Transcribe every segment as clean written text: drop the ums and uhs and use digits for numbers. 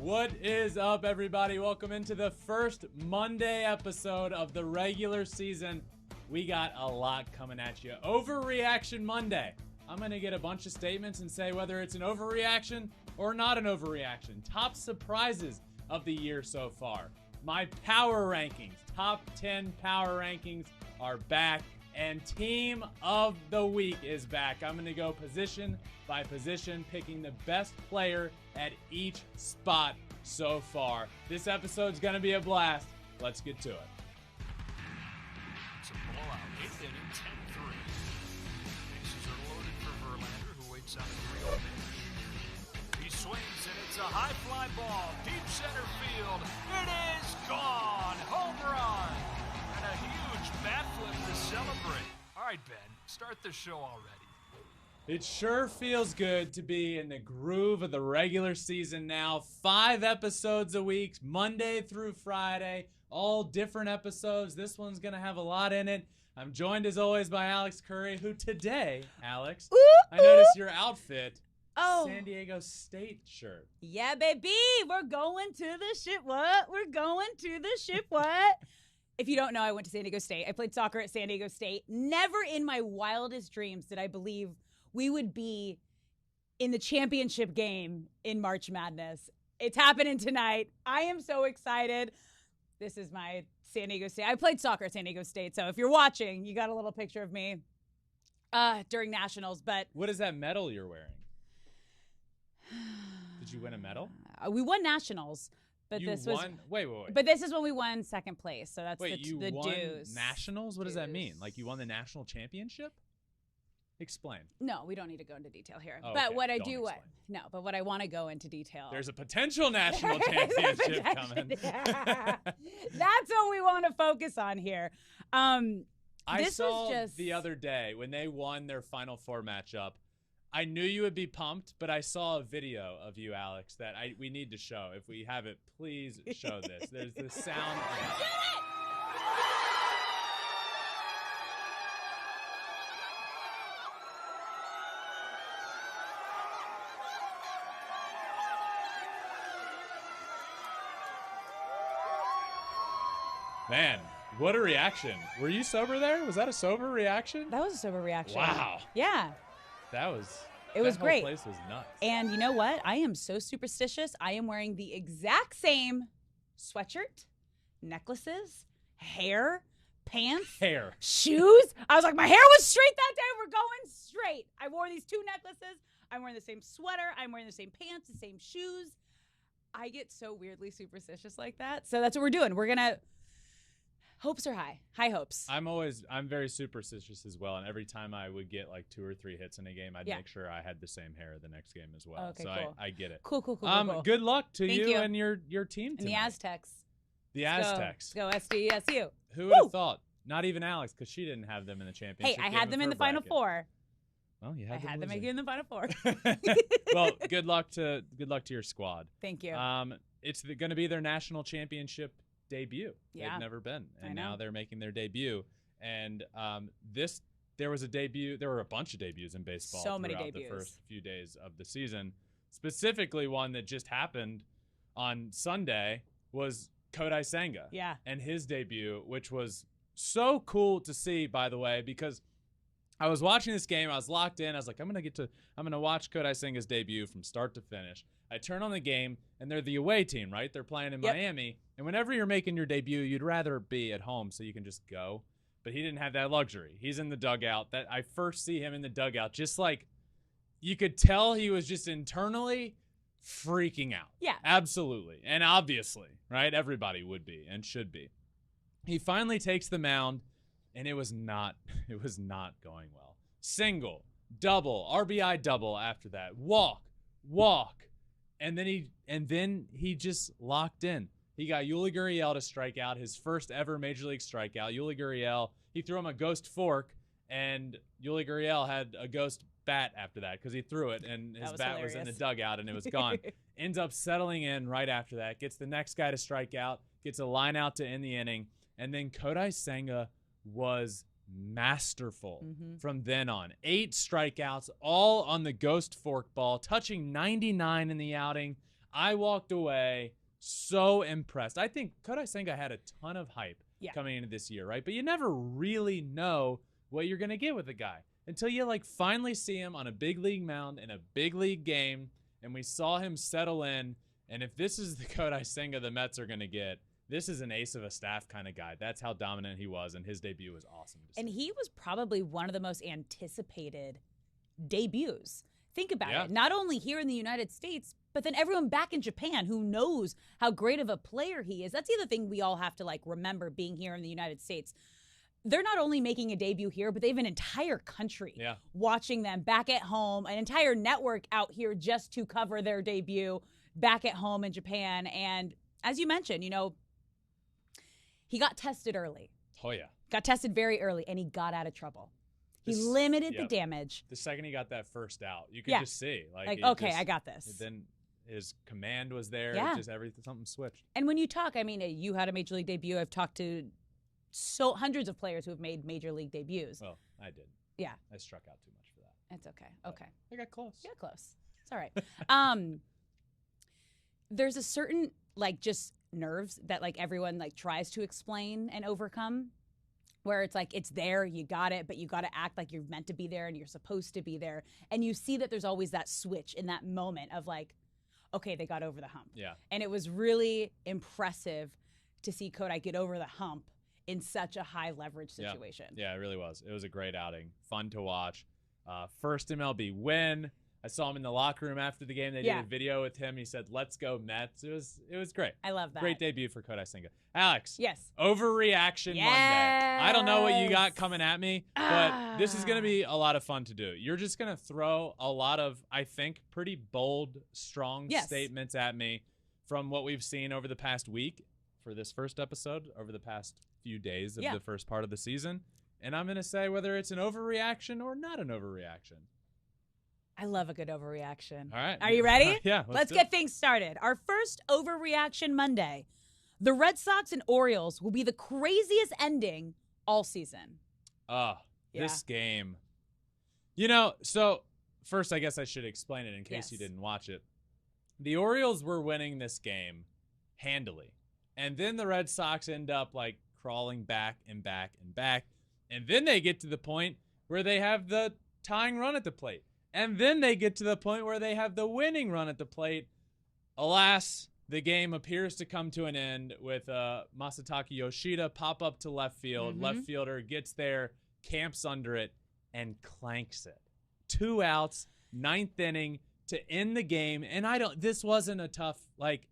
What is up, everybody? Welcome into the first Monday episode of the regular season. We got a lot coming at you. Overreaction Monday. I'm going to get a bunch of statements and say whether it's an overreaction or not an overreaction. Top surprises of the year so far. My power rankings, top 10 power rankings are back, and team of the week is back. I'm going to go position by position, picking the best player at each spot so far. This episode's going to be a blast. Let's get to it. It's a blowout, 8th inning, 10-3. Bases are loaded for Verlander, who waits on a 3-0 pitch. He swings, and it's a high fly ball, deep center field. It is gone! Home run! And a huge bat flip to celebrate. All right, Ben, start the show already. It sure feels good to be in the groove of the regular season now. 5 episodes a week, Monday through Friday, all different episodes. This one's going to have a lot in it. I'm joined as always by Alex Curry, who today, Alex, I noticed your outfit, San Diego State shirt. Yeah, baby, we're going to the ship. What? We're going to the ship. What? If you don't know, I went to San Diego State. I played soccer at San Diego State. Never in my wildest dreams did I believe we would be in the championship game in March Madness. It's happening tonight. I am so excited. This is my San Diego State. I played soccer at San Diego State, so if you're watching, you got a little picture of me during nationals. But what is that medal you're wearing? Did you win a medal? We won nationals. But you this won? was Wait. But this is when we won second place, so that's you the won dues. Nationals? What does that mean? Like you won the national championship? Explain. No, we don't need to go into detail here. Oh, but okay. what I Don't do, explain. what I want to go into detail. There's a potential national championship coming. Yeah. That's what we want to focus on here. I saw the other day when they won their Final Four matchup. I knew you would be pumped, but I saw a video of you, Alex, that we need to show. If we have it, please show this. There's the sound. Man, what a reaction. Were you sober there? Was that a sober reaction? That was a sober reaction. Wow. Yeah. It was great. That whole place was nuts. And you know what? I am so superstitious. I am wearing the exact same sweatshirt, necklaces, hair, pants, shoes. I was like, my hair was straight that day. We're going straight. I wore these 2 necklaces. I'm wearing the same sweater. I'm wearing the same pants, the same shoes. I get so weirdly superstitious like that. So that's what we're doing. We're going to... Hopes are high. High hopes. I'm very superstitious as well, and every time I would get like 2 or 3 hits in a game, I'd make sure I had the same hair the next game as well. Okay, so cool. I get it. Cool. Good luck to Thank you and your team tonight. And the Aztecs. The Aztecs. Let's go SDSU. Who would have thought? Not even Alex, because she didn't have them in the championship. Hey, I had them in the Final Four. Well, you had them. I had them in the Final Four. Well, good luck to your squad. Thank you. It's going to be their national championship debut. Yeah. They've never been, and I know. now they're making their debut. And there was a debut. There were a bunch of debuts in baseball throughout the first few days of the season. Specifically, one that just happened on Sunday was Kodai Senga. Yeah. And his debut, which was so cool to see, by the way, because I was watching this game. I was locked in. I was like, I'm gonna watch Kodai Senga's debut from start to finish. I turn on the game, and they're the away team, right? They're playing in Miami. And whenever you're making your debut, you'd rather be at home so you can just go. But he didn't have that luxury. He's in the dugout. That I first see him in the dugout, just like you could tell he was just internally freaking out. Yeah. Absolutely. And obviously, right? Everybody would be and should be. He finally takes the mound, and it was not going well. Single, double, RBI double after that. Walk. And then he just locked in. He got Yuli Gurriel to strike out, his first ever Major League strikeout. Yuli Gurriel, he threw him a ghost fork, and Yuli Gurriel had a ghost bat after that because he threw it, and his bat was in the dugout, and it was gone. Ends up settling in right after that, gets the next guy to strike out, gets a line out to end the inning, and then Kodai Senga was masterful from then on. 8 strikeouts, all on the ghost fork ball, touching 99 in the outing. I walked away so impressed. I think Kodai Senga had a ton of hype coming into this year, right? But you never really know what you're going to get with a guy until you like finally see him on a big league mound in a big league game, and we saw him settle in. And if this is the Kodai Senga the Mets are going to get, this is an ace of a staff kind of guy. That's how dominant he was, and his debut was awesome to see. And he was probably one of the most anticipated debuts. Think about it. Not only here in the United States, but then everyone back in Japan who knows how great of a player he is. That's the other thing we all have to like remember being here in the United States. They're not only making a debut here, but they have an entire country watching them back at home, an entire network out here just to cover their debut back at home in Japan. And as you mentioned, you know, he got tested early. Oh, yeah. Got tested very early, and he got out of trouble. He limited the damage. The second he got that first out, you could just see. Like okay, I got this. Then his command was there. Yeah. Just something switched. And when you talk, I mean, you had a major league debut. I've talked to hundreds of players who have made major league debuts. Well, I did. Yeah. I struck out too much for that. It's okay. But okay. I got close. You got close. It's all right. There's a certain, like, just nerves that, like, everyone, like, tries to explain and overcome, where it's like, it's there, you got it, but you got to act like you're meant to be there and you're supposed to be there. And you see that there's always that switch in that moment of like, okay, they got over the hump. Yeah. And it was really impressive to see Kodai get over the hump in such a high leverage situation. Yeah, it really was. It was a great outing. Fun to watch. First MLB win. I saw him in the locker room after the game. They did a video with him. He said, "Let's go Mets." It was great. I love that. Great debut for Kodai Senga. Alex. Yes. Overreaction Monday. I don't know what you got coming at me, but this is going to be a lot of fun to do. You're just going to throw a lot of, I think, pretty bold, strong statements at me from what we've seen over the past week for this first episode, over the past few days of the first part of the season. And I'm going to say whether it's an overreaction or not an overreaction. I love a good overreaction. All right. Are you ready? Yeah. Let's get things started. Our first Overreaction Monday. The Red Sox and Orioles will be the craziest ending all season. This game. You know, so first I guess I should explain it in case you didn't watch it. The Orioles were winning this game handily. And then the Red Sox end up like crawling back and back and back. And then they get to the point where they have the tying run at the plate. And then they get to the point where they have the winning run at the plate. Alas, the game appears to come to an end with Masataka Yoshida pop up to left field. Left fielder gets there, camps under it, and clanks it. 2 outs, 9th inning to end the game. And this wasn't a tough, like,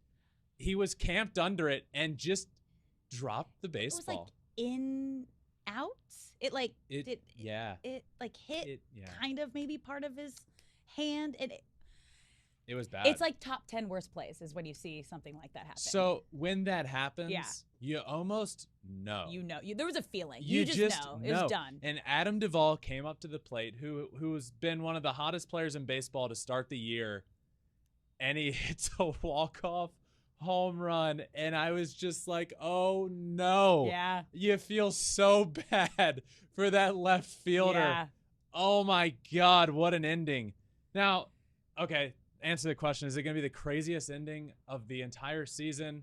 he was camped under it and just dropped the baseball. It was like in out. It like it like hit kind of maybe part of his hand, and it was bad. It's like top 10 worst plays is when you see something like that happen. So when that happens, you almost know. There was a feeling. You just know. It was done. And Adam Duvall came up to the plate, who's been one of the hottest players in baseball to start the year, and he hits a walk-off home run, and I was just like, oh no. Yeah. You feel so bad for that left fielder. Yeah. Oh my God, what an ending. Now, okay, answer the question. Is it going to be the craziest ending of the entire season?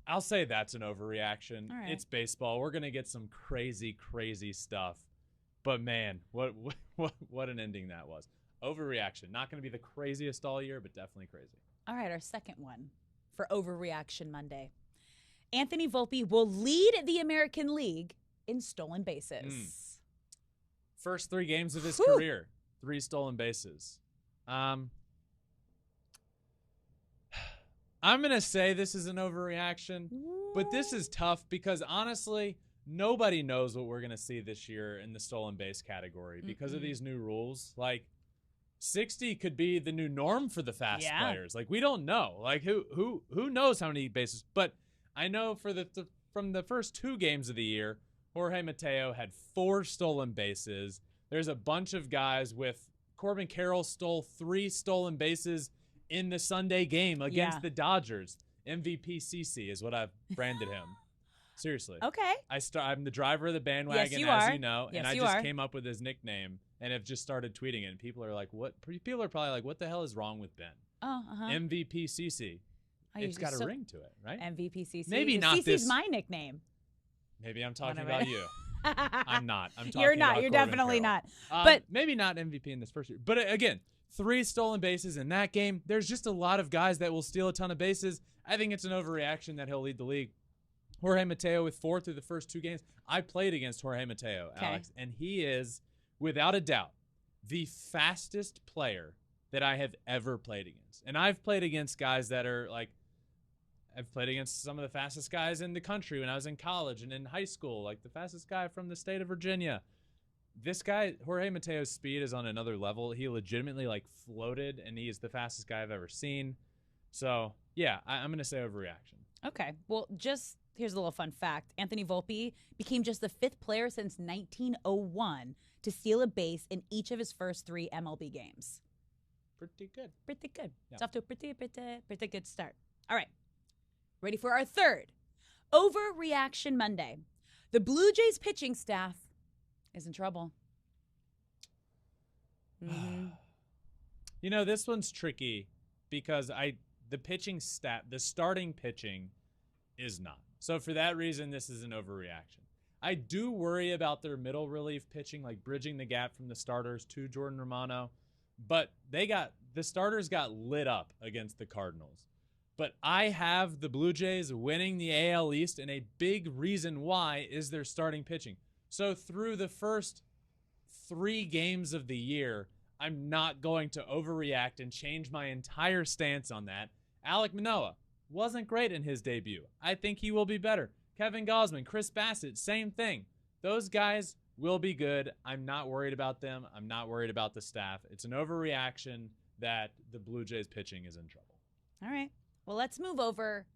I'll say that's an overreaction. All right. It's baseball. We're going to get some crazy, crazy stuff. But man, what an ending that was. Overreaction. Not going to be the craziest all year, but definitely crazy. All right, our second one for Overreaction Monday. Anthony Volpe will lead the American League in stolen bases. First 3 games of his career, 3 stolen bases. I'm going to say this is an overreaction, but this is tough because honestly, nobody knows what we're going to see this year in the stolen base category because of these new rules. Like, 60 could be the new norm for the fast players. Like, we don't know. Like, who knows how many bases? But I know from the first 2 games of the year, Jorge Matteo had 4 stolen bases. There's a bunch of guys with Corbin Carroll stole 3 stolen bases in the Sunday game against the Dodgers. MVP CC is what I've branded him. Seriously. Okay. I'm the driver of the bandwagon, yes, you as are. you know, yes, and I you just are. came up with his nickname and have just started tweeting it. And people are like, "What?" People are probably like, "What the hell is wrong with Ben?" Oh, uh-huh. MVP CC. Oh, It's got a ring to it, right? MVP CC. Maybe not CC's this. my nickname. Maybe I'm talking Whatever. about you. I'm not. I'm talking You're not. about You're Corbin definitely Carroll. not. But maybe not MVP in this first year. But again, 3 stolen bases in that game. There's just a lot of guys that will steal a ton of bases. I think it's an overreaction that he'll lead the league. Jorge Matteo with 4 through the first 2 games. I played against Jorge Matteo, Alex, and he is, without a doubt, the fastest player that I have ever played against. And I've played against guys that are like, I've played against some of the fastest guys in the country when I was in college and in high school, like the fastest guy from the state of Virginia. This guy, Jorge Mateo's speed is on another level. He legitimately like floated, and he is the fastest guy I've ever seen. So, yeah, I'm going to say overreaction. okay. Well, just here's a little fun fact. Anthony Volpe became just the 5th player since 1901 to steal a base in each of his first 3 MLB games. Pretty good. Pretty good. Yeah. It's off to a pretty good start. All right. Ready for our 3rd Overreaction Monday. The Blue Jays pitching staff is in trouble. Mm-hmm. You know, this one's tricky because the pitching stat, the starting pitching is not. So for that reason, this is an overreaction. I do worry about their middle relief pitching, like bridging the gap from the starters to Jordan Romano, but the starters got lit up against the Cardinals. But I have the Blue Jays winning the AL East, and a big reason why is their starting pitching. So through the first 3 games of the year, I'm not going to overreact and change my entire stance on that. Alek Manoah wasn't great in his debut. I think he will be better. Kevin Gausman, Chris Bassett, same thing. Those guys will be good. I'm not worried about them. I'm not worried about the staff. It's an overreaction that the Blue Jays pitching is in trouble. All right. Well, let's move over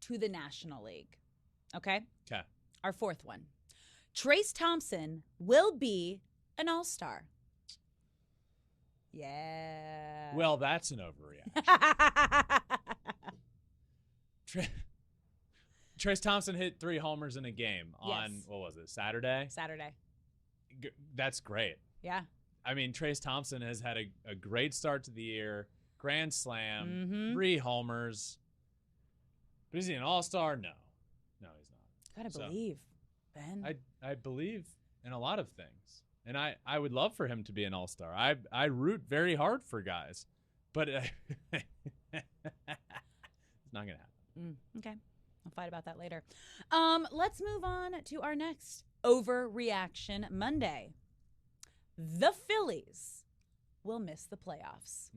to the National League. Okay? Okay. Our 4th one. Trace Thompson will be an all-star. Yeah. Well, that's an overreaction. Trace Thompson hit 3 homers in a game on, Yes. what was it, Saturday? Saturday. That's great. Yeah. I mean, Trace Thompson has had a great start to the year. Grand slam, Mm-hmm. 3 homers. But is he an all-star? No. No, he's not. Gotta So, believe, Ben. I believe in a lot of things. And I would love for him to be an all-star. I root very hard for guys. But it's not going to happen. Okay. I'll fight about that later. Let's move on to our next Overreaction Monday. The Phillies will miss the playoffs.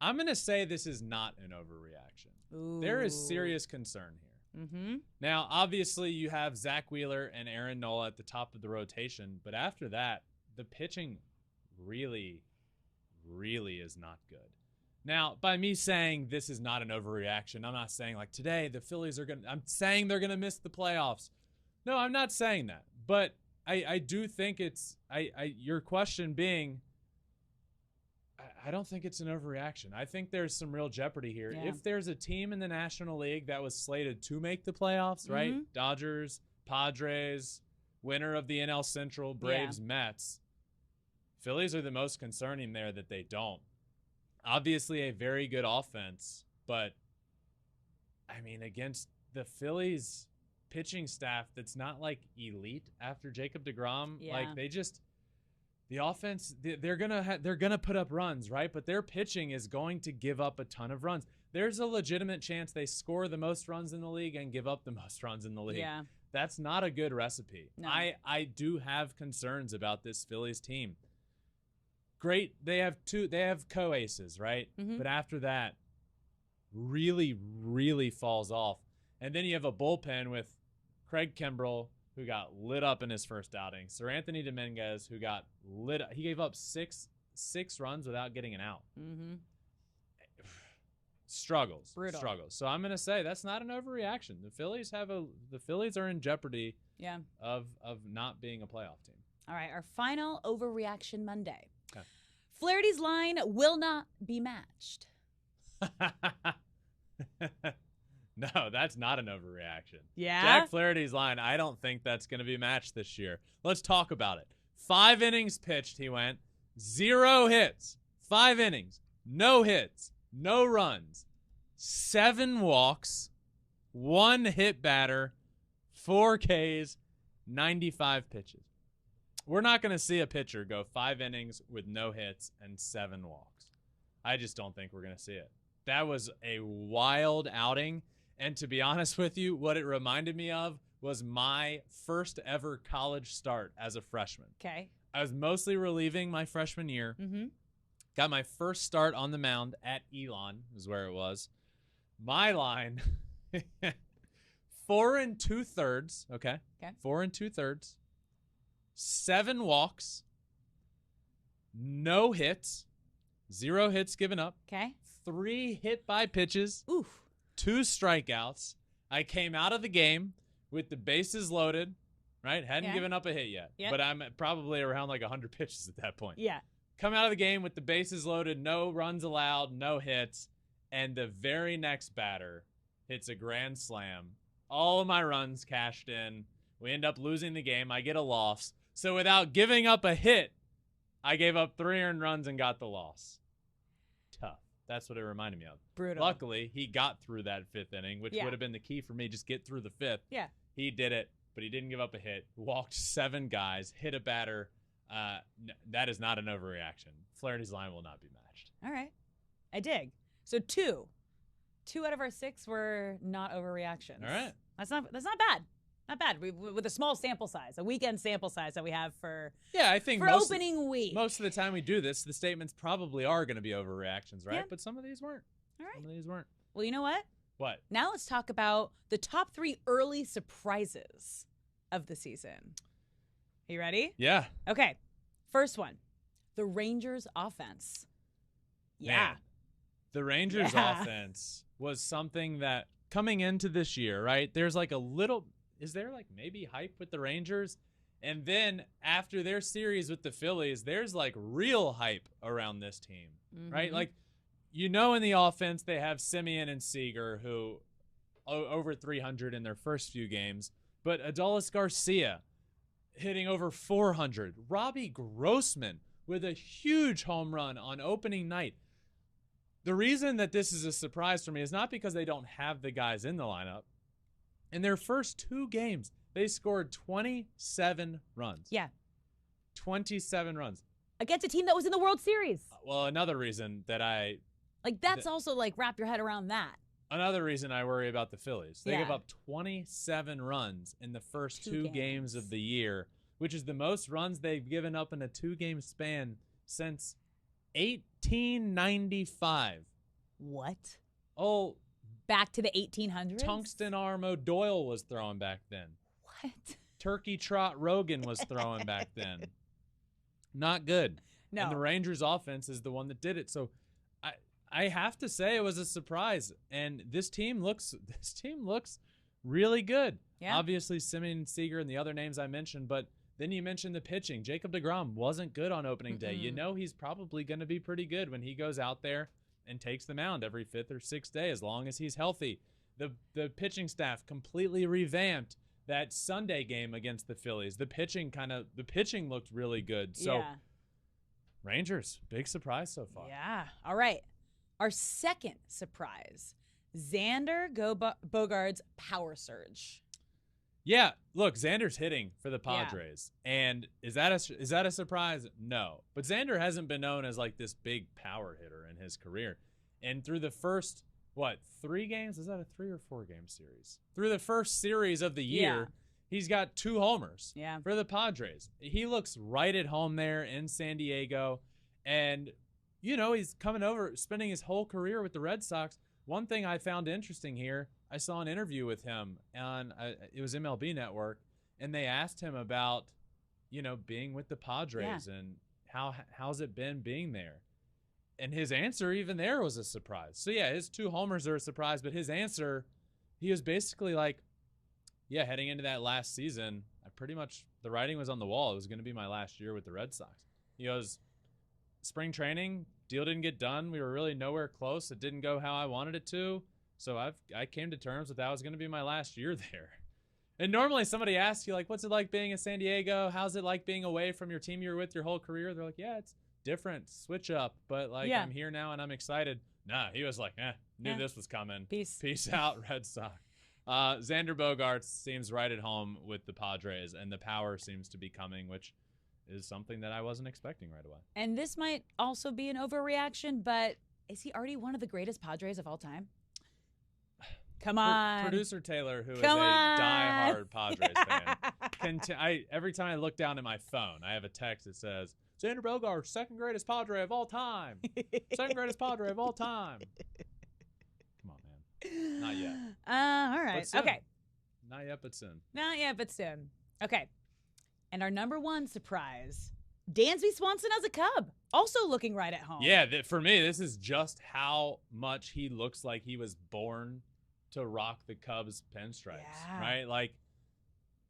I'm going to say this is not an overreaction. Ooh. There is serious concern here. Mm-hmm. Now, obviously, you have Zach Wheeler and Aaron Nola at the top of the rotation, but after that, the pitching really, really is not good. Now, by me saying this is not an overreaction, I'm not saying like today the Phillies are going to – I'm saying they're going to miss the playoffs. No, I'm not saying that. But I do think it's – your question being – I don't think it's an overreaction. I think there's some real jeopardy here. Yeah. If there's a team in the National League that was slated to make the playoffs, right? Dodgers, Padres, winner of the NL Central, Braves, Mets. Phillies are the most concerning there that they don't. Obviously a very good offense, but I mean against the Phillies pitching staff that's not like elite after Jacob deGrom, like they just the offense, they're gonna put up runs, right? But their pitching is going to give up a ton of runs. There's a legitimate chance they score the most runs in the league and give up the most runs in the league. Yeah. That's not a good recipe. No. I do have concerns about this Phillies team. Great, they have co-aces, right? But after that, really, really falls off. And then you have a bullpen with Craig Kimbrell, who got lit up in his first outing. Sir Anthony Dominguez, who got lit up. He gave up six runs without getting an out. Struggles. Brutal. Struggles. So I'm going to say that's not an overreaction. The Phillies are in jeopardy of not being a playoff team. All right, our final Overreaction Monday. Okay. Flaherty's line will not be matched. No, that's not an overreaction. Yeah? Jack Flaherty's line, I don't think that's going to be matched this year. Let's talk about it. 5 innings pitched, he went. 0 hits, 5 innings, no hits, no runs, 7 walks, 1 hit batter, 4 Ks, 95 pitches. We're not going to see a pitcher go 5 innings with no hits and 7 walks. I just don't think we're going to see it. That was a wild outing. And to be honest with you, what it reminded me of was my first ever college start as a freshman. Okay. I was mostly relieving my freshman year. Mm-hmm. Got my first start on the mound at Elon, is where it was. My line, 4 2/3. Okay. 4 2/3. 7 walks. No hits. 0 hits given up. Okay. 3 hit by pitches. Oof. 2 strikeouts. I came out of the game with the bases loaded, right? Hadn't given up a hit yet. Yep. But I'm probably around like 100 pitches at that point. Yeah. Come out of the game with the bases loaded, no runs allowed, no hits, and the very next batter hits a grand slam. All of my runs cashed in. We end up losing the game. I get a loss. So without giving up a hit, I gave up 3 earned runs and got the loss. Tough. That's what it reminded me of. Brutal. Luckily, he got through that 5th inning, which would have been the key for me. Just get through the 5th. Yeah. He did it, but he didn't give up a hit. Walked 7 guys, hit a batter. That is not an overreaction. Flaherty's line will not be matched. All right. I dig. So 2 out of our 6 were not overreactions. All right. That's not bad. Not bad. With a small sample size, a weekend sample size that we have for I think for opening week. Most of the time we do this, the statements probably are going to be overreactions, right? Yeah. But some of these weren't. All right. Some of these weren't. Well, you know what? What? Now let's talk about the top 3 early surprises of the season. You ready? Yeah. Okay. First one, the Rangers offense. Yeah. Man, the Rangers offense was something that coming into this year, right? There's like a little, is there like maybe hype with the Rangers? And then after their series with the Phillies, there's like real hype around this team, right? Like, in the offense, they have Simeon and Seager, who over 300 in their first few games, but Adolis Garcia hitting over 400. Robbie Grossman with a huge home run on opening night. The reason that this is a surprise for me is not because they don't have the guys in the lineup. In their first 2 games, they scored 27 runs. Yeah. 27 runs. Against a team that was in the World Series. Well, another reason that that's also like wrap your head around that. Another reason I worry about the Phillies. They Yeah. give up 27 runs in the first 2 2 games of the year, which is the most runs they've given up in a 2-game span since 1895. What? Oh, Back to the 1800s? Tungsten Arm O'Doyle was throwing back then. What? Turkey Trot Rogan was throwing back then. Not good. No. And the Rangers offense is the one that did it. So I have to say it was a surprise. And this team looks really good. Yeah. Obviously Simeon, Seager, and the other names I mentioned, but then you mentioned the pitching. Jacob deGrom wasn't good on opening day. You know he's probably going to be pretty good when he goes out there and takes the mound every 5th or 6th day as long as he's healthy. The pitching staff completely revamped that Sunday game against the Phillies. The pitching looked really good. So yeah. Rangers, big surprise so far. Yeah. All right. Our second surprise, Xander Bogaerts' power surge. Yeah, look, Xander's hitting for the Padres. Yeah. And is that a surprise? No. But Xander hasn't been known as like this big power hitter in his career. And through the first 3 games? Is that a 3 or 4 game series? Through the first series of the year, he's got 2 homers for the Padres. He looks right at home there in San Diego. And he's coming over, spending his whole career with the Red Sox. One thing I found interesting here, I saw an interview with him on it was MLB Network, and they asked him about, being with the Padres and how's it been being there. And his answer even there was a surprise. So yeah, his 2 homers are a surprise, but his answer, he was basically like, yeah, heading into that last season, the writing was on the wall. It was going to be my last year with the Red Sox. He goes, spring training, deal didn't get done. We were really nowhere close. It didn't go how I wanted it to. So I came to terms with that was going to be my last year there. And normally somebody asks you, like, what's it like being in San Diego? How's it like being away from your team you were with your whole career? They're like, yeah, it's different switch up, but like I'm here now and I'm excited. Nah, he was like, knew this was coming. Peace out, Red Sox. Xander Bogaerts seems right at home with the Padres, and the power seems to be coming, which is something that I wasn't expecting right away. And this might also be an overreaction, but is he already one of the greatest Padres of all time? Come on. Producer Taylor, who is a diehard Padres fan. Every time I look down at my phone, I have a text that says, Xander Bogaerts, second greatest Padre of all time. Second greatest Padre of all time. Come on, man. Not yet. All right. Okay. Not yet, but soon. Not yet, but soon. Okay. And our number one surprise, Dansby Swanson as a Cub, also looking right at home. Yeah, for me, this is just how much he looks like he was born to rock the Cubs pinstripes, right? Like,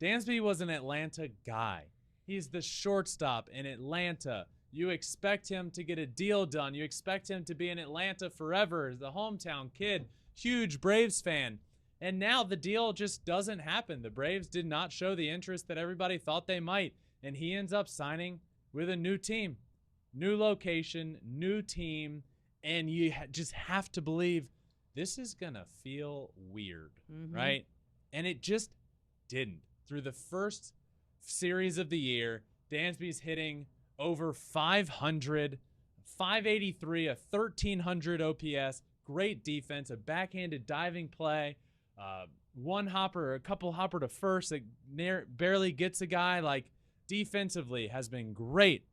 Dansby was an Atlanta guy. He's the shortstop in Atlanta. You expect him to get a deal done. You expect him to be in Atlanta forever, the hometown kid, huge Braves fan. And now the deal just doesn't happen. The Braves did not show the interest that everybody thought they might. And he ends up signing with a new team, new location, new team. And you just have to believe this is going to feel weird, right? And it just didn't. Through the first series of the year, Dansby's hitting over 500, 583, a 1,300 OPS, great defense, a backhanded diving play, one hopper, a couple hopper to first that barely gets a guy. Like, defensively has been great.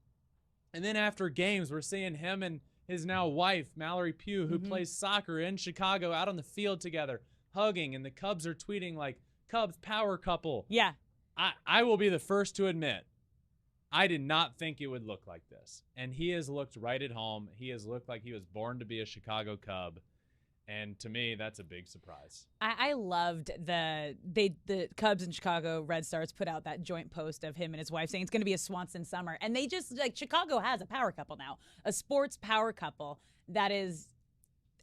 And then after games, we're seeing him and his now wife, Mallory Pugh, who plays soccer in Chicago, out on the field together, hugging, and the Cubs are tweeting like, Cubs power couple. Yeah. I will be the first to admit, I did not think it would look like this. And he has looked right at home. He has looked like he was born to be a Chicago Cub. And to me, that's a big surprise. I loved the Cubs and Chicago Red Stars put out that joint post of him and his wife saying it's going to be a Swanson summer. And they just, like, Chicago has a power couple now, a sports power couple that is,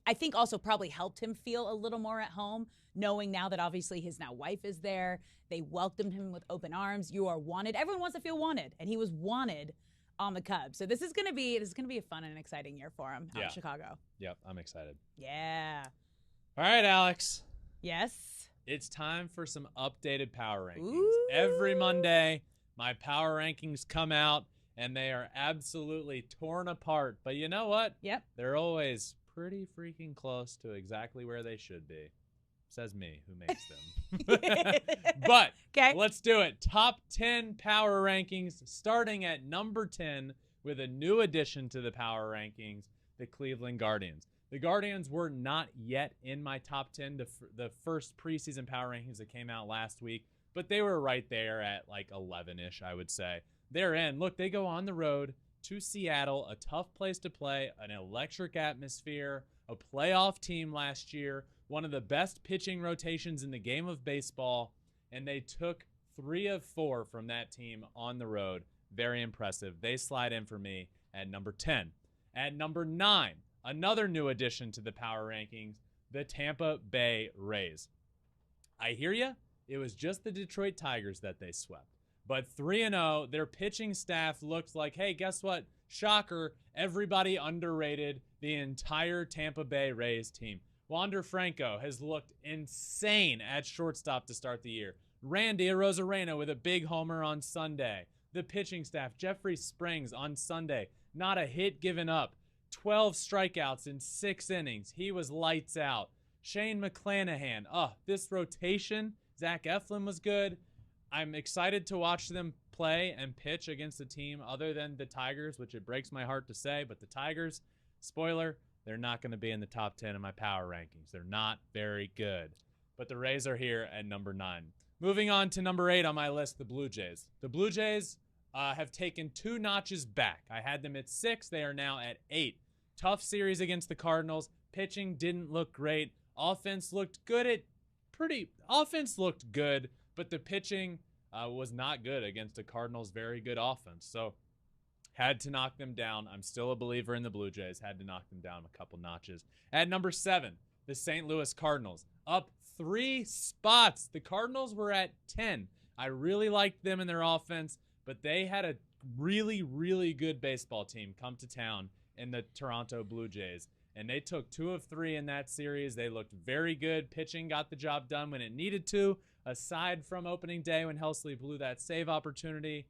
I think, also probably helped him feel a little more at home, knowing now that obviously his now wife is there. They welcomed him with open arms. You are wanted. Everyone wants to feel wanted, and he was wanted on the Cubs. So this is going to be a fun and exciting year for him out in Chicago. Yep, I'm excited. Yeah. All right, Alex. Yes. It's time for some updated power rankings. Ooh. Every Monday, my power rankings come out, and they are absolutely torn apart. But you know what? Yep. They're always pretty freaking close to exactly where they should be. Says me, who makes them. But let's do it. Top 10 power rankings, starting at number 10 with a new addition to the power rankings, the Cleveland Guardians. The Guardians were not yet in my top 10, the first preseason power rankings that came out last week, but they were right there at like 11-ish, I would say. They're in. Look, they go on the road to Seattle, a tough place to play, an electric atmosphere, a playoff team last year, one of the best pitching rotations in the game of baseball, and they took 3 of 4 from that team on the road. Very impressive. They slide in for me at number 10. At number 9, another new addition to the power rankings, the Tampa Bay Rays. I hear you. It was just the Detroit Tigers that they swept. But 3-0, their pitching staff looked like, hey, guess what? Shocker, everybody underrated the entire Tampa Bay Rays team. Wander Franco has looked insane at shortstop to start the year. Randy Arozarena with a big homer on Sunday. The pitching staff, Jeffrey Springs on Sunday, not a hit given up. 12 strikeouts in 6 innings. He was lights out. Shane McClanahan. This rotation, Zach Eflin was good. I'm excited to watch them play and pitch against a team other than the Tigers, which it breaks my heart to say, but the Tigers, spoiler, they're not going to be in the top 10 of my power rankings. They're not very good. But the Rays are here at number 9. Moving on to number 8 on my list, the Blue Jays. The Blue Jays have taken 2 notches back. I had them at 6. They are now at 8. Tough series against the Cardinals. Pitching didn't look great. Offense looked good but the pitching was not good against the Cardinals' very good offense. So had to knock them down. I'm still a believer in the Blue Jays. Had to knock them down a couple notches. At number 7, the St. Louis Cardinals. Up 3 spots. The Cardinals were at 10. I really liked them in their offense, but they had a really, really good baseball team come to town in the Toronto Blue Jays. And they took 2 of 3 in that series. They looked very good. Pitching got the job done when it needed to, aside from opening day when Helsley blew that save opportunity.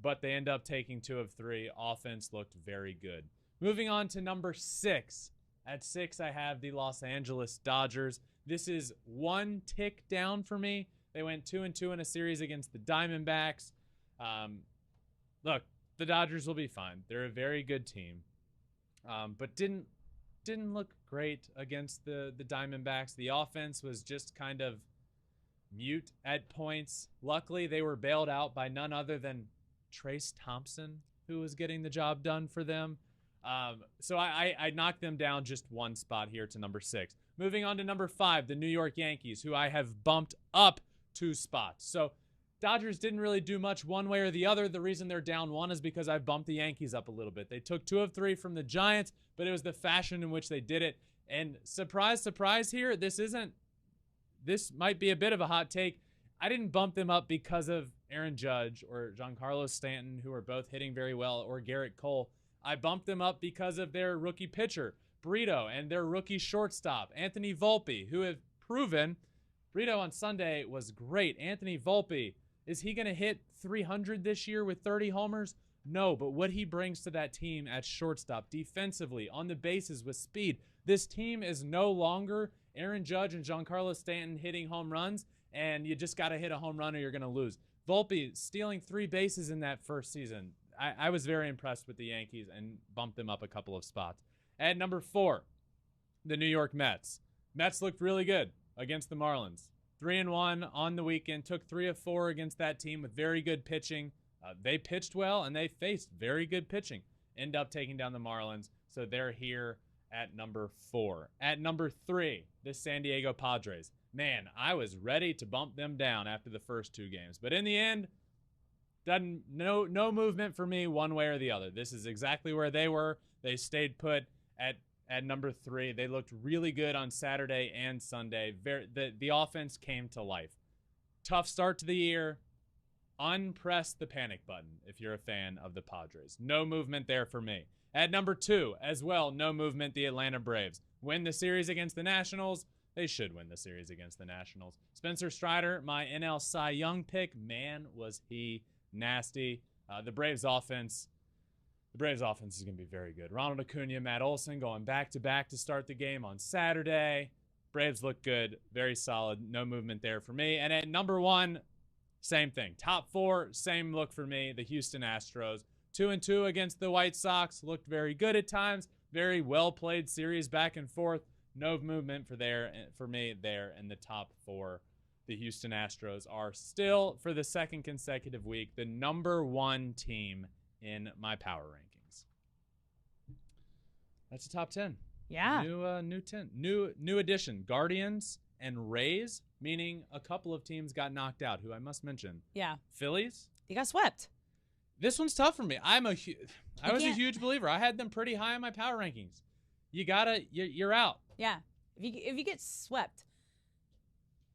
But they end up taking 2 of 3. Offense looked very good. Moving on to number 6. At 6, I have the Los Angeles Dodgers. This is 1 tick down for me. They went 2-2 in a series against the Diamondbacks. Look, the Dodgers will be fine. They're a very good team, but didn't look great against the Diamondbacks. The offense was just kind of mute at points. Luckily, they were bailed out by none other than Trace Thompson, who was getting the job done for them. So I knocked them down just 1 spot here to number 6. Moving on to number 5, the New York Yankees, who I have bumped up 2 spots. So Dodgers didn't really do much one way or the other. The reason they're down 1 is because I've bumped the Yankees up a little bit. They took 2 of 3 from the Giants, but it was the fashion in which they did it. And surprise, surprise here, this might be a bit of a hot take. I didn't bump them up because of Aaron Judge or Giancarlo Stanton, who are both hitting very well, or Garrett Cole. I bumped them up because of their rookie pitcher, Brito, and their rookie shortstop, Anthony Volpe, who have proven Brito on Sunday was great. Anthony Volpe, is he going to hit 300 this year with 30 homers? No, but what he brings to that team at shortstop, defensively, on the bases with speed, this team is no longer Aaron Judge and Giancarlo Stanton hitting home runs, and you just got to hit a home run or you're going to lose. Volpe stealing 3 bases in that first season. I was very impressed with the Yankees and bumped them up a couple of spots. At number 4, the New York Mets. Mets looked really good against the Marlins. 3-1 on the weekend. Took 3 of 4 against that team with very good pitching. They pitched well, and they faced very good pitching. End up taking down the Marlins, so they're here at number 4. At number 3, the San Diego Padres. Man, I was ready to bump them down after the first 2 games, but in the end, no movement for me one way or the other. This is exactly where they were. They stayed put at number 3. They looked really good on Saturday and Sunday. The offense came to life. Tough start to the year. Unpress the panic button if you're a fan of the Padres. No movement there for me. At number 2, as well, no movement, the Atlanta Braves. Win the series against the Nationals. They should win the series against the Nationals. Spencer Strider, my NL Cy Young pick. Man, was he nasty. The Braves offense is going to be very good. Ronald Acuna, Matt Olson going back-to-back to start the game on Saturday. Braves look good. Very solid. No movement there for me. And at number 1, same thing. Top 4, same look for me. The Houston Astros. 2-2 against the White Sox. Looked very good at times. Very well-played series back and forth. No movement for me there in the top 4. The Houston Astros are still, for the second consecutive week, the number 1 team in my power rankings. That's the top 10. Yeah. New addition. Guardians and Rays, meaning a couple of teams got knocked out, who I must mention. Yeah. Phillies. You got swept. This one's tough for me. I was a huge believer. I had them pretty high in my power rankings. You're out. Yeah. If you get swept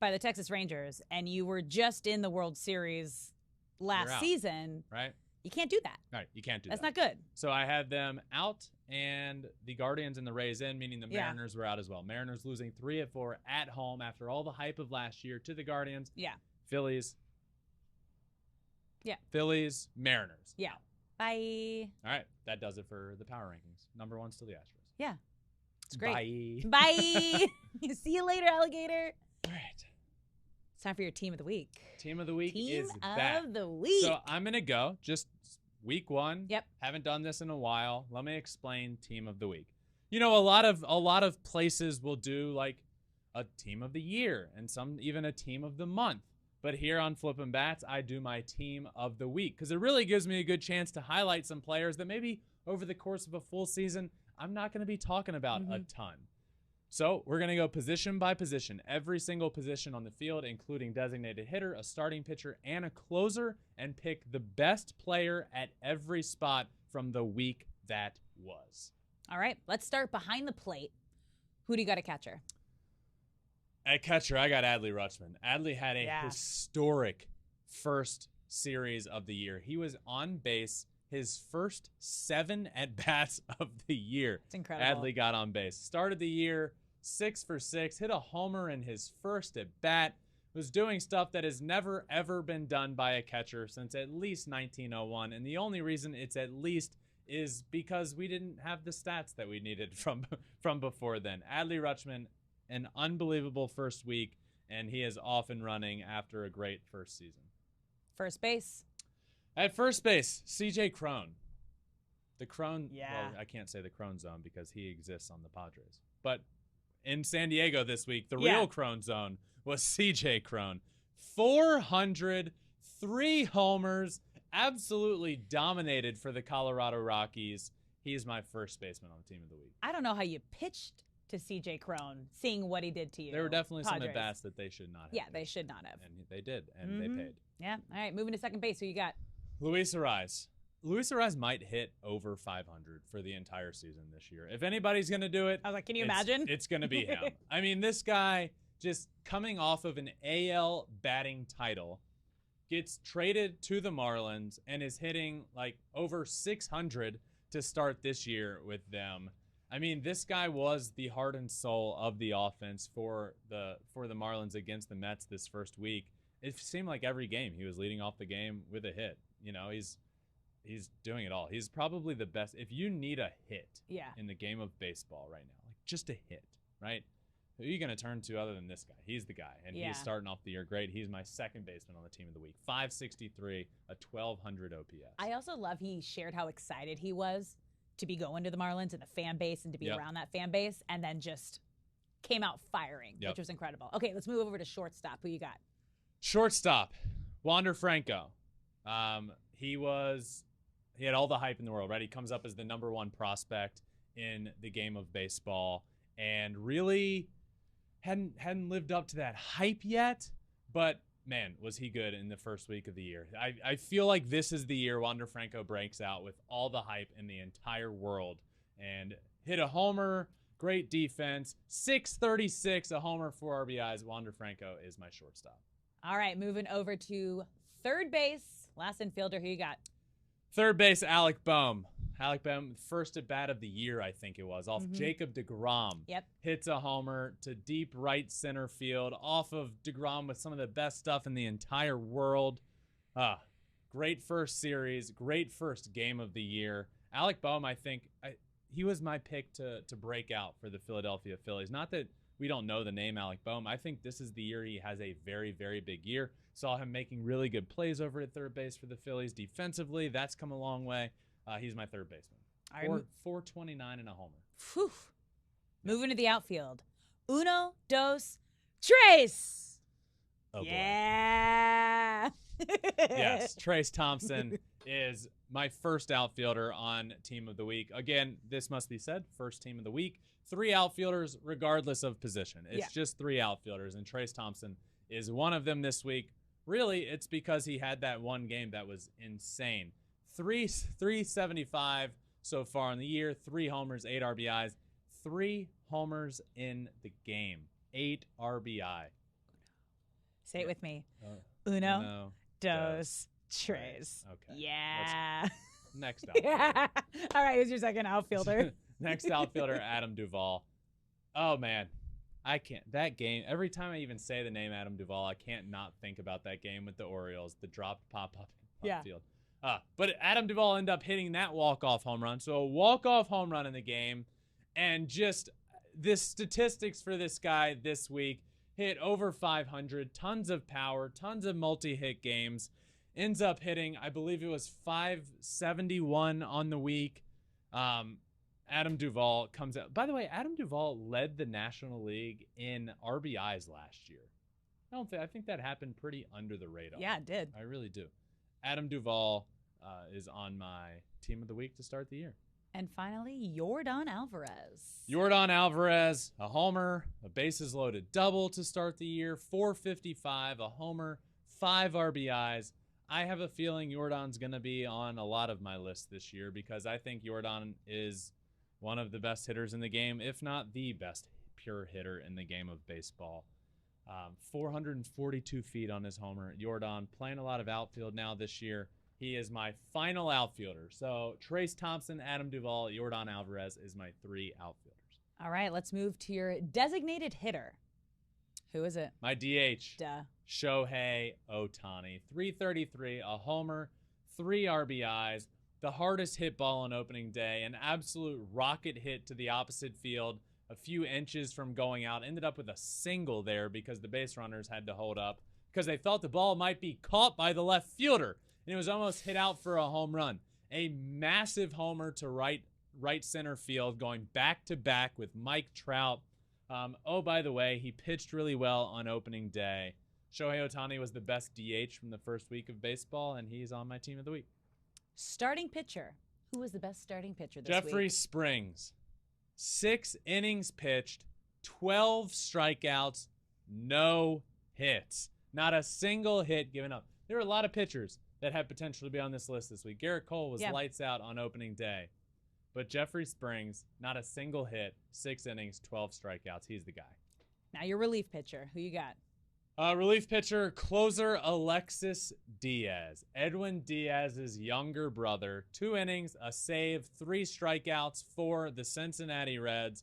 by the Texas Rangers and you were just in the World Series last season, right? You can't do that. Right, you can't do that. That's not good. So I had them out and the Guardians and the Rays in, meaning the Mariners were out as well. Mariners losing 3 of 4 at home after all the hype of last year to the Guardians. Yeah. Phillies. Yeah. Phillies, Mariners. Yeah. Bye. All right, that does it for the power rankings. Number 1 still the Astros. Yeah. It's great. Bye. Bye. See you later, alligator. All right. It's time for your team of the week. Team of the week is back. Team of the week. So I'm going to go just week 1. Yep. Haven't done this in a while. Let me explain team of the week. You know, a lot of places will do like a team of the year and some even a team of the month. But here on Flippin' Bats, I do my team of the week because it really gives me a good chance to highlight some players that maybe over the course of a full season, I'm not going to be talking about a ton. So we're going to go position by position, every single position on the field, including designated hitter, a starting pitcher, and a closer, and pick the best player at every spot from the week that was. All right, let's start behind the plate. Who do you got at catcher? At catcher, I got Adley Rutschman. Adley had a historic first series of the year. He was on base his first 7 at-bats of the year. It's incredible. Adley got on base. Started the year 6 for 6, hit a homer in his first at-bat, was doing stuff that has never, ever been done by a catcher since at least 1901. And the only reason it's at least is because we didn't have the stats that we needed from before then. Adley Rutschman, an unbelievable first week, and he is off and running after a great first season. First base. At first base, CJ Cron. The Cron, Yeah. well, I can't say the Cron zone because he exists on the Padres. But in San Diego this week, the real Cron zone was CJ Cron. 400, 3 homers, absolutely dominated for the Colorado Rockies. He's my first baseman on the team of the week. I don't know how you pitched to CJ Cron, seeing what he did to you. There were definitely some Padres. at-bats that they should not have. Yeah, they pitched. should not have. And they did, and they paid. Yeah. All right, moving to second base. Who you got? Luis Arraez. Luis Arraez might hit over 500 for the entire season this year. If anybody's going to do it, I was like, can you imagine? It's going to be him. I mean, this guy just coming off of an AL batting title, gets traded to the Marlins, and is hitting like over 600 to start this year with them. I mean, this guy was the heart and soul of the offense for the Marlins against the Mets this first week. It seemed like every game he was leading off the game with a hit. You know, he's doing it all. He's probably the best. If you need a hit in the game of baseball right now, like just a hit, right? Who are you going to turn to other than this guy? He's the guy, and he's starting off the year great. He's my second baseman on the team of the week. 563, a 1,200 OPS. I also love he shared how excited he was to be going to the Marlins and the fan base and to be around that fan base, and then just came out firing, which was incredible. Okay, let's move over to shortstop. Who you got? Shortstop, Wander Franco. He had all the hype in the world, right? He comes up as the #1 prospect in the game of baseball, and really hadn't lived up to that hype yet. But man, was he good in the first week of the year. I feel like this is the year Wander Franco breaks out with all the hype in the entire world, and hit a homer, great defense, 636, a homer, 4 RBIs. Wander Franco is my shortstop. All right, moving over to third base. Last infielder, who you got? Third base, Alec Boehm. Alec Boehm, first at bat of the year, I think it was, off Jacob deGrom. Yep. Hits a homer to deep right center field, off of deGrom with some of the best stuff in the entire world. Great first series, great first game of the year. Alec Boehm, I think, he was my pick to break out for the Philadelphia Phillies. Not that we don't know the name Alec Boehm. I think this is the year he has a very, very big year. Saw him making really good plays over at third base for the Phillies. Defensively, that's come a long way. He's my third baseman. 429 and a homer. Whew. Moving to the outfield. Uno, dos, tres. Oh, boy. Yeah. Yes, Trace Thompson is my first outfielder on Team of the Week. Again, this must be said, first Team of the Week. 3 outfielders regardless of position. It's just 3 outfielders, and Trace Thompson is one of them this week. Really, it's because he had that one game that was insane. 375 so far in the year, 3 homers, 8 RBIs. 3 homers in the game, 8 RBI. Say it with me. Uno, dos, tres. Okay. Yeah. Next outfielder. Yeah. All right, who's your second outfielder? Next outfielder, Adam Duvall. Oh, man. I can't. That game, every time I even say the name Adam Duvall, I can't not think about that game with the Orioles, the dropped pop-up in left field. But Adam Duvall ended up hitting that walk-off home run. So a walk-off home run in the game. And just the statistics for this guy this week, hit over 500, tons of power, tons of multi-hit games. Ends up hitting, I believe it was 571 on the week. Adam Duvall comes out. By the way, Adam Duvall led the National League in RBIs last year. I think that happened pretty under the radar. Yeah, it did. I really do. Adam Duvall is on my Team of the Week to start the year. And finally, Yordan Alvarez. Yordan Alvarez, a homer, a bases loaded double to start the year, 455, a homer, 5 RBIs. I have a feeling Yordan's going to be on a lot of my lists this year because I think Yordan is one of the best hitters in the game, if not the best pure hitter in the game of baseball. 442 feet on his homer. Yordan playing a lot of outfield now this year. He is my final outfielder. So Trace Thompson, Adam Duvall, Yordan Alvarez is my 3 outfielders. All right, let's move to your designated hitter. Who is it? My DH, Duh. Shohei Ohtani. 333, a homer, 3 RBIs, the hardest hit ball on opening day, an absolute rocket hit to the opposite field, a few inches from going out. Ended up with a single there because the base runners had to hold up because they thought the ball might be caught by the left fielder, and it was almost hit out for a home run. A massive homer to right center field, going back-to-back with Mike Trout. By the way, he pitched really well on opening day. Shohei Ohtani was the best DH from the first week of baseball, and he's on my team of the week. Starting pitcher. Who was the best starting pitcher this Jeffrey week? Springs. 6 innings pitched, 12 strikeouts, no hits. Not a single hit given up. There were a lot of pitchers that had potential to be on this list this week. Garrett Cole was lights out on opening day. But Jeffrey Springs, not a single hit, 6 innings, 12 strikeouts. He's the guy. Now your relief pitcher. Who you got? Relief pitcher, closer Alexis Diaz. Edwin Diaz's younger brother. 2 innings, a save, 3 strikeouts for the Cincinnati Reds.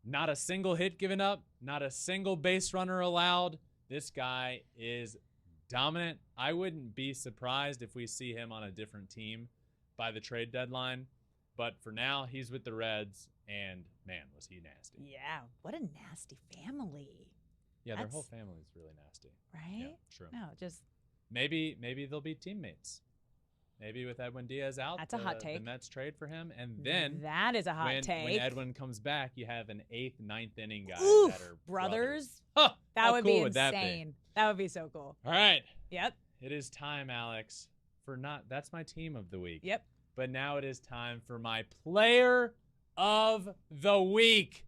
Not a single hit given up. Not a single base runner allowed. This guy is dominant. I wouldn't be surprised if we see him on a different team by the trade deadline. But for now, he's with the Reds, and man, was he nasty. Yeah, what a nasty family. Yeah, their whole family is really nasty. Right? Yeah, true. No, just maybe they'll be teammates. Maybe with Edwin Diaz out, that's a hot take. The Mets trade for him, and then that is a hot take. When Edwin comes back, you have an 8th, 9th inning guy that are brothers. Huh, that would cool be would insane. That would be so cool. All right. Yep. It is time, Alex, that's my team of the week. Yep. But now it is time for my player of the week.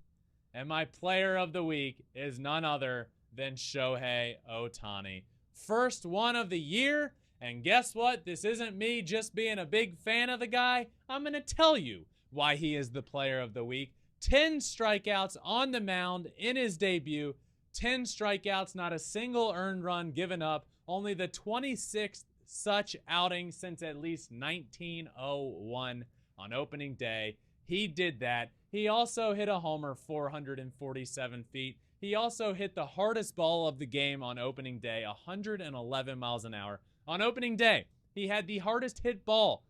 And my player of the week is none other than Shohei Ohtani. First one of the year. And guess what? This isn't me just being a big fan of the guy. I'm going to tell you why he is the player of the week. 10 strikeouts on the mound in his debut. 10 strikeouts, not a single earned run given up. Only the 26th such outing since at least 1901 on opening day. He did that. He also hit a homer 447 feet. He also hit the hardest ball of the game on opening day, 111 miles an hour. On opening day, he had the hardest hit ball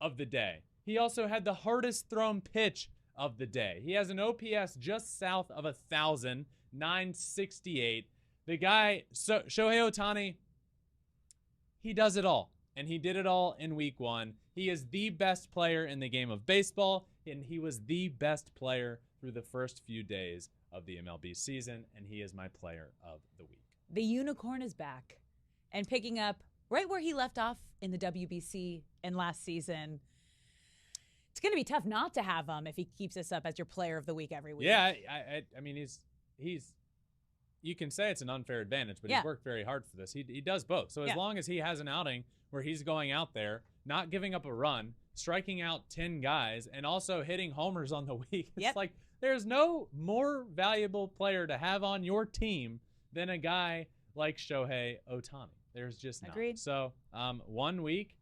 of the day. He also had the hardest thrown pitch of the day. He has an OPS just south of 1,000, 968. The guy, Shohei Ohtani, he does it all, and he did it all in week 1. He is the best player in the game of baseball, and he was the best player through the first few days of the MLB season, and he is my player of the week. The unicorn is back and picking up right where he left off in the WBC and last season. It's going to be tough not to have him if he keeps this up as your player of the week every week. Yeah, I mean, he's. You can say it's an unfair advantage, but he's worked very hard for this. He does both. So as long as he has an outing where he's going out there, not giving up a run, striking out 10 guys, and also hitting homers on the week, it's like there's no more valuable player to have on your team than a guy like Shohei Ohtani. There's just not. Agreed. So 1 week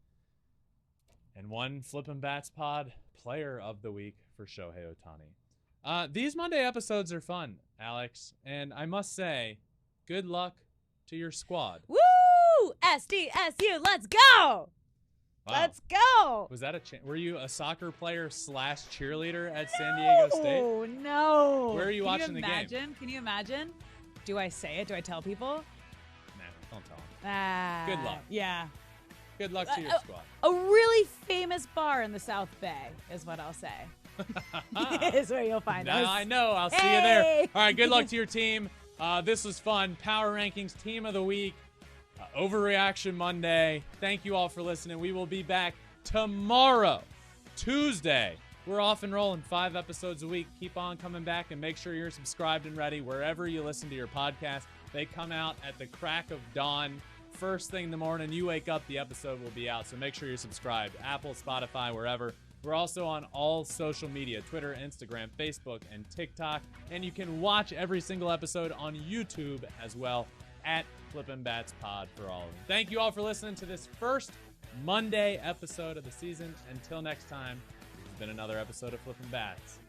and one Flippin' Bats pod player of the week for Shohei Ohtani. These Monday episodes are fun, Alex, and I must say, good luck to your squad. Woo! SDSU, let's go! Wow. Let's go! Was that were you a soccer player / cheerleader at San Diego State? Oh, no. Where are you watching the game? Can you imagine? Do I say it? Do I tell people? Nah, don't tell them. Good luck. Yeah. Good luck to your squad. A really famous bar in the South Bay is what I'll say. Is where you'll find us. I know. I'll see you there. All right, good luck to your team. This was fun. Power Rankings Team of the Week. Overreaction Monday. Thank you all for listening. We will be back tomorrow, Tuesday. We're off and rolling 5 episodes a week. Keep on coming back and make sure you're subscribed and ready wherever you listen to your podcast. They come out at the crack of dawn. First thing in the morning, you wake up, the episode will be out. So make sure you're subscribed. Apple, Spotify, wherever. We're also on all social media, Twitter, Instagram, Facebook, and TikTok. And you can watch every single episode on YouTube as well at Flippin' Bats Pod for all of them. Thank you all for listening to this first Monday episode of the season. Until next time, it's been another episode of Flippin' Bats.